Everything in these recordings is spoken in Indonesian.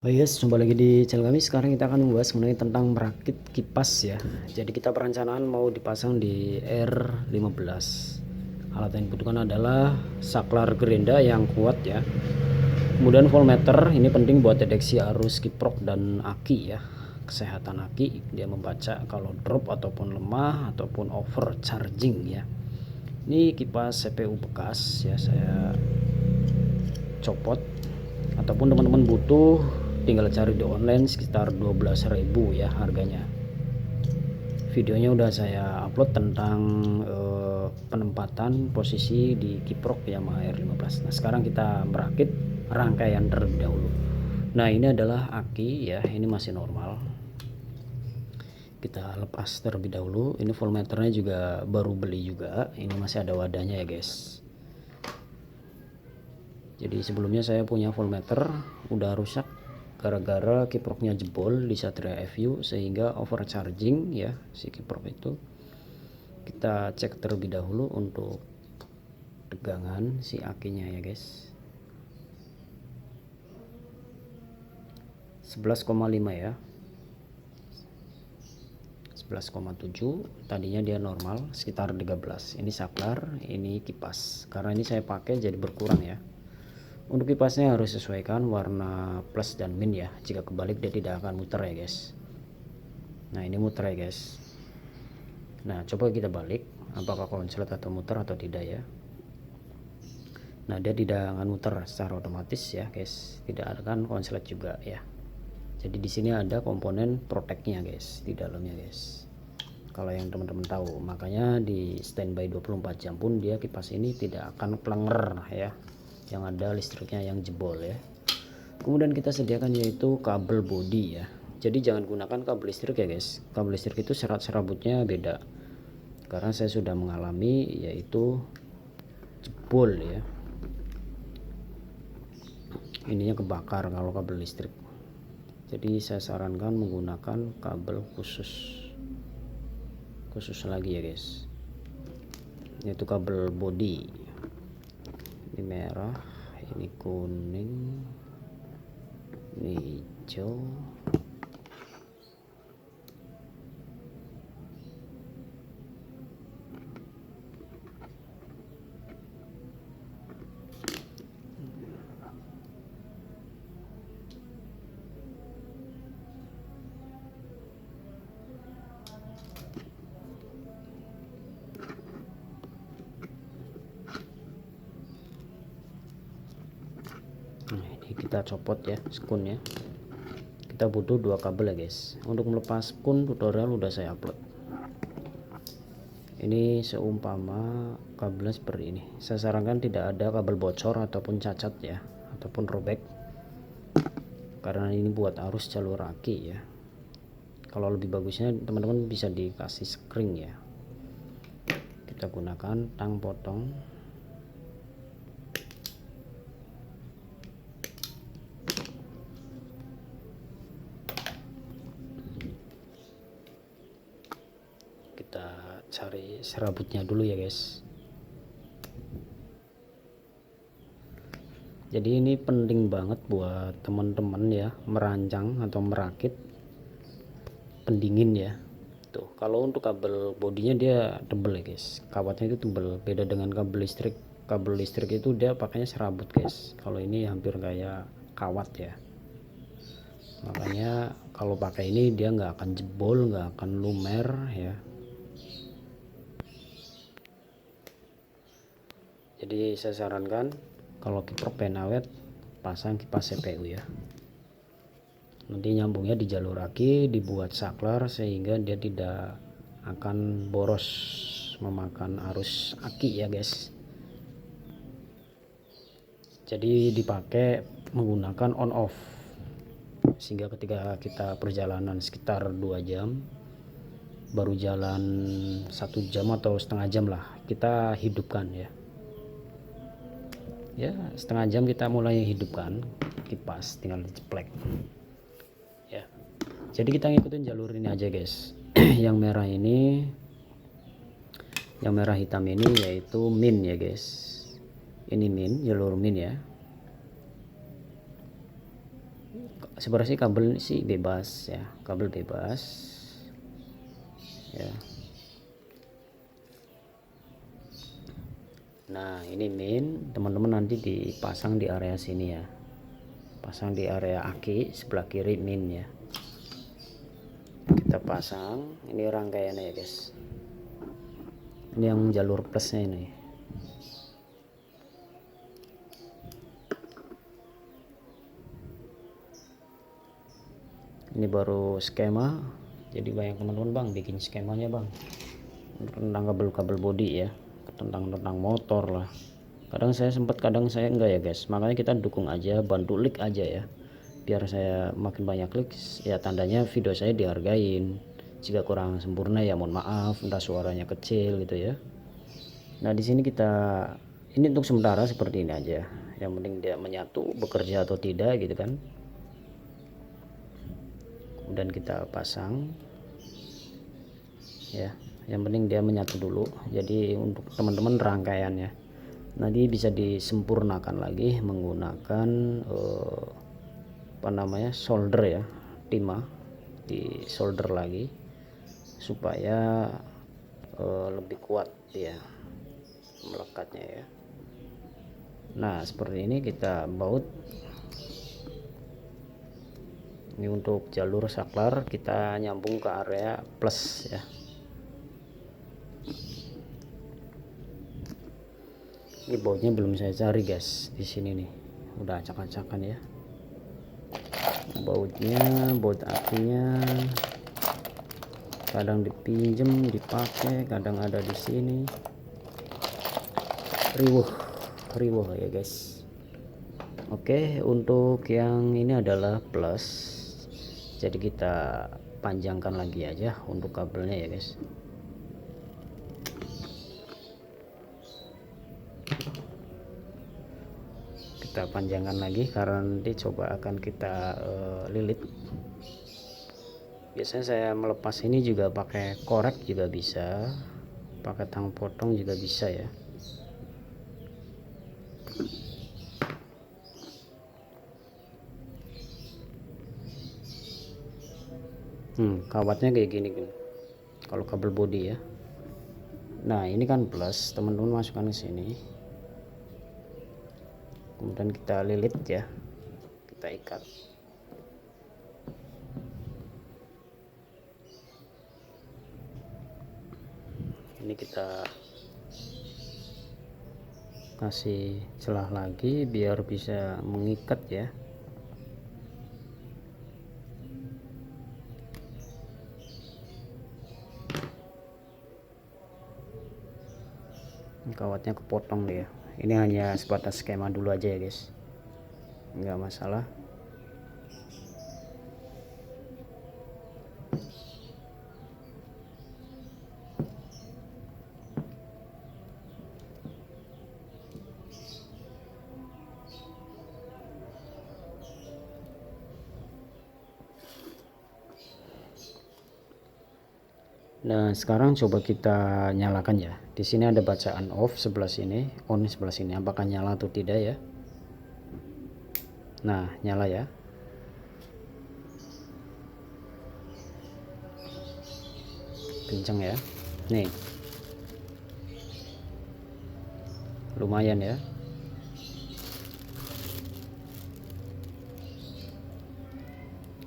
Oh yes, jumpa lagi di channel kami. Sekarang kita akan membahas mengenai tentang merakit kipas ya. Jadi kita perencanaan mau dipasang di R15. Alat yang dibutuhkan adalah saklar gerinda yang kuat ya. Kemudian voltmeter, ini penting buat deteksi arus kiprok dan aki ya. Kesehatan aki, dia membaca kalau drop ataupun lemah ataupun over charging ya. Ini kipas CPU bekas ya, saya copot. Ataupun teman-teman butuh, tinggal cari di online sekitar 12.000 ya harganya. Videonya udah saya upload tentang penempatan posisi di kiprok Yamaha R15. Nah sekarang kita merakit rangkaian terlebih dahulu. Nah ini adalah aki ya, ini masih normal. Kita lepas terlebih dahulu. Ini voltmeternya juga baru beli juga, ini masih ada wadahnya ya guys. Jadi sebelumnya saya punya voltmeter udah rusak gara-gara kiproknya jebol di Satria FU sehingga overcharging ya si kiprok itu. Kita cek terlebih dahulu untuk tegangan si akinya ya guys. 11,5 ya. 11,7, tadinya dia normal sekitar 13. Ini saklar, ini kipas. Karena ini saya pakai jadi berkurang ya. Untuk kipasnya harus sesuaikan warna plus dan min ya. Jika kebalik dia tidak akan muter ya guys. Nah ini muter ya guys. Nah coba kita balik, apakah konslet atau muter atau tidak ya. Nah dia tidak akan muter secara otomatis ya guys. Tidak akan konslet juga ya. Jadi di sini ada komponen protectnya guys di dalamnya guys. Kalau yang teman-teman tahu, makanya di standby 24 jam pun dia kipas ini tidak akan plenger ya. Yang ada listriknya yang jebol ya. Kemudian kita sediakan yaitu kabel bodi ya. Jadi jangan gunakan kabel listrik ya guys. Kabel listrik itu serabutnya beda. Karena saya sudah mengalami yaitu jebol ya. Ininya kebakar kalau kabel listrik. Jadi saya sarankan menggunakan kabel khusus lagi ya guys. Yaitu kabel bodi. Ini merah, ini kuning, ini hijau, nah ini kita copot ya skunnya. Kita butuh dua kabel ya guys. Untuk melepas skun tutorial udah saya upload. Ini seumpama kabelnya seperti ini. Saya sarankan tidak ada kabel bocor ataupun cacat ya, ataupun robek, karena ini buat arus jalur aki ya. Kalau lebih bagusnya teman-teman bisa dikasih spring ya. Kita gunakan tang potong. Kita cari serabutnya dulu ya guys. Jadi ini penting banget buat teman-teman ya, merancang atau merakit pendingin ya. Tuh kalau untuk kabel bodinya dia tebel ya guys, kawatnya itu tebel, beda dengan kabel listrik. Kabel listrik itu dia pakainya serabut guys, kalau ini hampir kayak kawat ya. Makanya kalau pakai ini dia nggak akan jebol, nggak akan lumer ya. Jadi saya sarankan kalau kiprok pengen awet, pasang kipas CPU ya. Nanti nyambungnya di jalur aki, dibuat saklar sehingga dia tidak akan boros memakan arus aki ya guys. Jadi dipakai menggunakan on off, sehingga ketika kita perjalanan sekitar 2 jam, baru jalan 1 jam atau setengah jam lah kita hidupkan ya, setengah jam kita mulai hidupkan kipas, tinggal diceplek ya. Jadi kita ngikutin jalur ini aja guys. Yang merah ini, yang merah hitam ini yaitu min ya guys. Ini min, jalur min ya. sebenarnya kabel sih bebas ya, kabel bebas ya. Nah ini main, teman-teman nanti dipasang di area sini ya, pasang di area aki sebelah kiri main ya. Kita pasang ini rangkaiannya ya guys, ini yang jalur plusnya ini. Ini baru skema, jadi banyak teman-teman bang bikin skemanya bang tentang kabel-kabel body ya, tentang motor lah. Kadang saya sempat, kadang saya enggak ya guys, makanya kita dukung aja, bantu like aja ya, biar saya makin banyak klik ya, tandanya video saya dihargain. Jika kurang sempurna ya mohon maaf, entah suaranya kecil gitu ya. Nah di sini kita, ini untuk sementara seperti ini aja, yang penting dia menyatu bekerja atau tidak gitu kan. Kemudian kita pasang ya, yang penting dia menyatu dulu. Jadi untuk teman-teman rangkaiannya nanti bisa disempurnakan lagi menggunakan apa namanya, solder ya, timah di solder lagi supaya lebih kuat ya melekatnya ya. Nah seperti ini kita baut. Ini untuk jalur saklar kita nyambung ke area plus ya. Ini bautnya belum saya cari guys, di sini nih udah acak-acakan ya bautnya, baut akinya kadang dipinjem dipakai, kadang ada di sini, riwuh ya guys. Oke, untuk yang ini adalah plus, jadi kita panjangkan lagi aja untuk kabelnya ya guys. Kita panjangkan lagi karena nanti coba akan kita lilit. Biasanya saya melepas ini juga pakai korek juga bisa, pakai tang potong juga bisa ya. Kawatnya kayak gini kalau kabel body ya. Nah ini kan plus, teman-teman masukkan ke sini, kemudian kita lilit ya, kita ikat. Ini kita kasih celah lagi biar bisa mengikat ya. Kawatnya kepotong deh ya. Ini hanya sebatas skema dulu aja ya guys, nggak masalah. Nah sekarang coba kita nyalakan ya. Di sini ada bacaan off sebelah sini, on sebelah sini. Apakah nyala atau tidak ya? Nah nyala ya. Kenceng ya. Nih. Lumayan ya.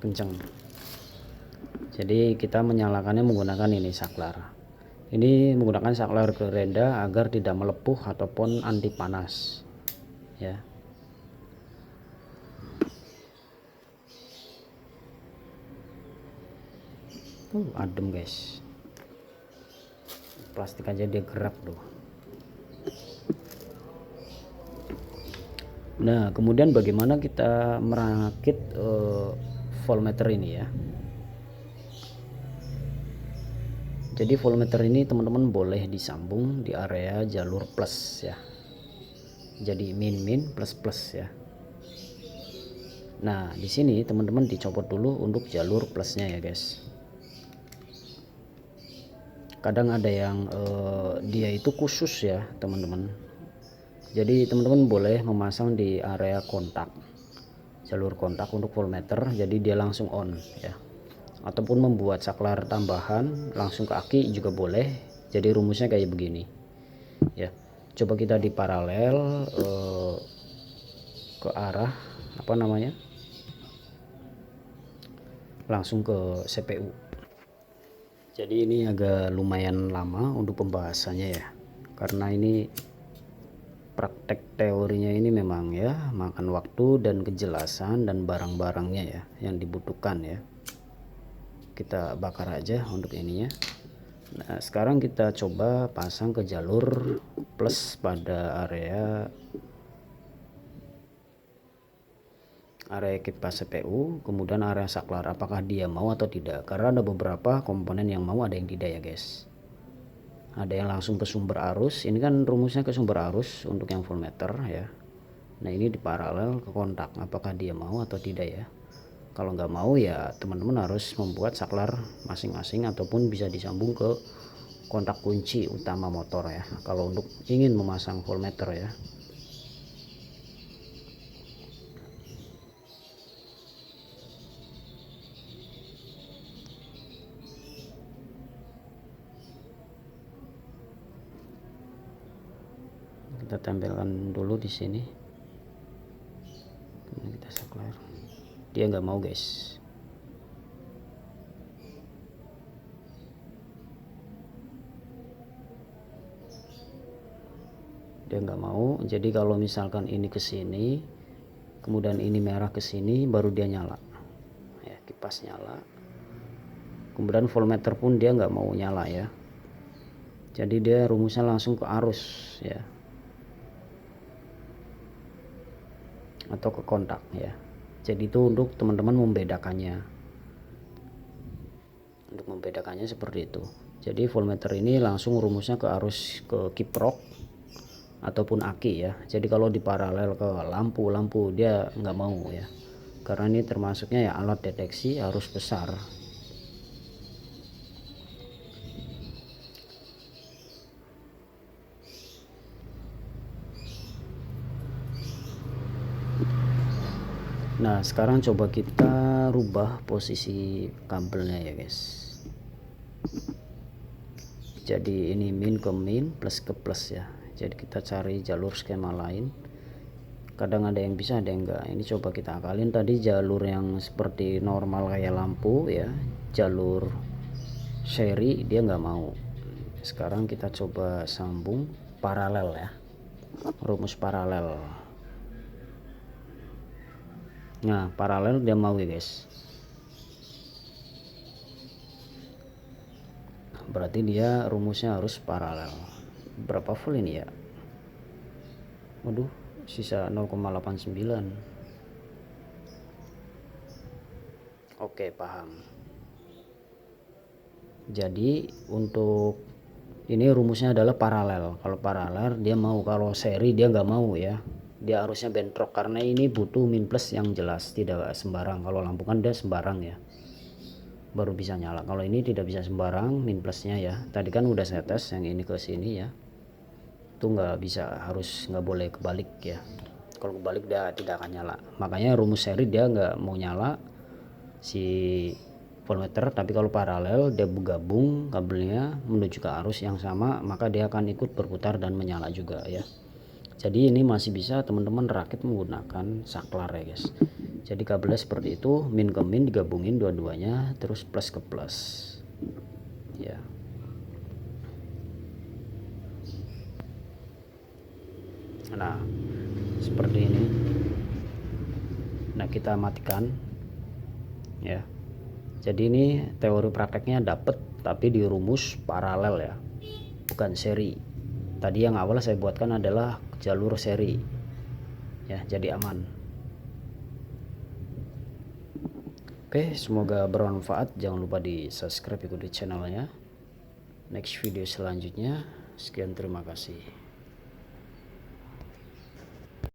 Kenceng. Jadi kita menyalakannya menggunakan ini saklar. Ini menggunakan saklar gerenda agar tidak melepuh ataupun anti panas ya. Adem guys, plastik aja dia gerak tuh. Nah kemudian bagaimana kita merakit voltmeter ini ya. Jadi voltmeter ini teman-teman boleh disambung di area jalur plus ya, jadi min plus ya. Nah di sini teman-teman dicopot dulu untuk jalur plusnya ya guys. Kadang ada yang dia itu khusus ya teman-teman, jadi teman-teman boleh memasang di area kontak. jalur kontak untuk voltmeter, jadi dia langsung on ya. Ataupun membuat saklar tambahan langsung ke aki juga boleh. Jadi rumusnya kayak begini ya. Coba kita di paralel ke arah apa namanya, langsung ke CPU. Jadi ini agak lumayan lama untuk pembahasannya ya, karena ini praktek teorinya ini memang ya makan waktu dan kejelasan dan barang-barangnya ya yang dibutuhkan ya. Kita bakar aja untuk ininya. Nah sekarang kita coba pasang ke jalur plus pada area kipas CPU, kemudian area saklar, apakah dia mau atau tidak, karena ada beberapa komponen yang mau, ada yang tidak ya guys. Ada yang langsung ke sumber arus, ini kan rumusnya ke sumber arus untuk yang voltmeter ya. Nah ini di paralel ke kontak, apakah dia mau atau tidak ya. Kalau nggak mau ya teman-teman harus membuat saklar masing-masing ataupun bisa disambung ke kontak kunci utama motor ya, kalau untuk ingin memasang voltmeter ya. Kita tempelkan dulu di sini. Kita saklar, dia nggak mau guys. Dia nggak mau. Jadi kalau misalkan ini ke sini, kemudian ini merah ke sini, baru dia nyala ya, kipas nyala. Kemudian voltmeter pun dia nggak mau nyala ya. Jadi dia rumusnya langsung ke arus ya, atau ke kontak ya. Jadi itu untuk teman-teman membedakannya. Untuk membedakannya seperti itu. Jadi voltmeter ini langsung rumusnya ke arus ke kiprok ataupun aki ya. Jadi kalau di paralel ke lampu dia nggak mau ya, karena ini termasuknya ya alat deteksi arus besar. Nah sekarang coba kita rubah posisi kabelnya ya guys. Jadi ini min ke min, plus ke plus ya. Jadi kita cari jalur skema lain. Kadang ada yang bisa, ada yang enggak. Ini coba kita akalin. Tadi jalur yang seperti normal kayak lampu ya, jalur seri dia nggak mau. Sekarang kita coba sambung paralel ya, rumus paralel. Nah paralel dia mau ya guys, berarti dia rumusnya harus paralel. Berapa volt ini ya, waduh sisa 0,89. Oke paham. Jadi untuk ini rumusnya adalah paralel. Kalau paralel dia mau, kalau seri dia nggak mau ya, dia harusnya bentrok, karena ini butuh min plus yang jelas, tidak sembarang. Kalau lampu kan dia sembarang ya, baru bisa nyala. Kalau ini tidak bisa sembarang min plusnya ya. Tadi kan udah saya tes yang ini ke sini ya, itu nggak bisa, harus nggak boleh kebalik ya. Kalau kebalik dia tidak akan nyala. Makanya rumus seri dia nggak mau nyala si voltmeter, tapi kalau paralel dia bergabung kabelnya menuju ke arus yang sama, maka dia akan ikut berputar dan menyala juga ya. Jadi ini masih bisa teman-teman rakit menggunakan saklar ya guys. Jadi kabelnya seperti itu, min ke min digabungin dua-duanya, terus plus ke plus ya. Nah seperti ini. Nah kita matikan ya. Jadi ini teori prakteknya dapet, tapi di rumus paralel ya, bukan seri. Tadi yang awal saya buatkan adalah jalur seri ya, jadi aman. Oke, semoga bermanfaat. Jangan lupa di subscribe, ikuti channelnya. Next video selanjutnya. Sekian, terima kasih.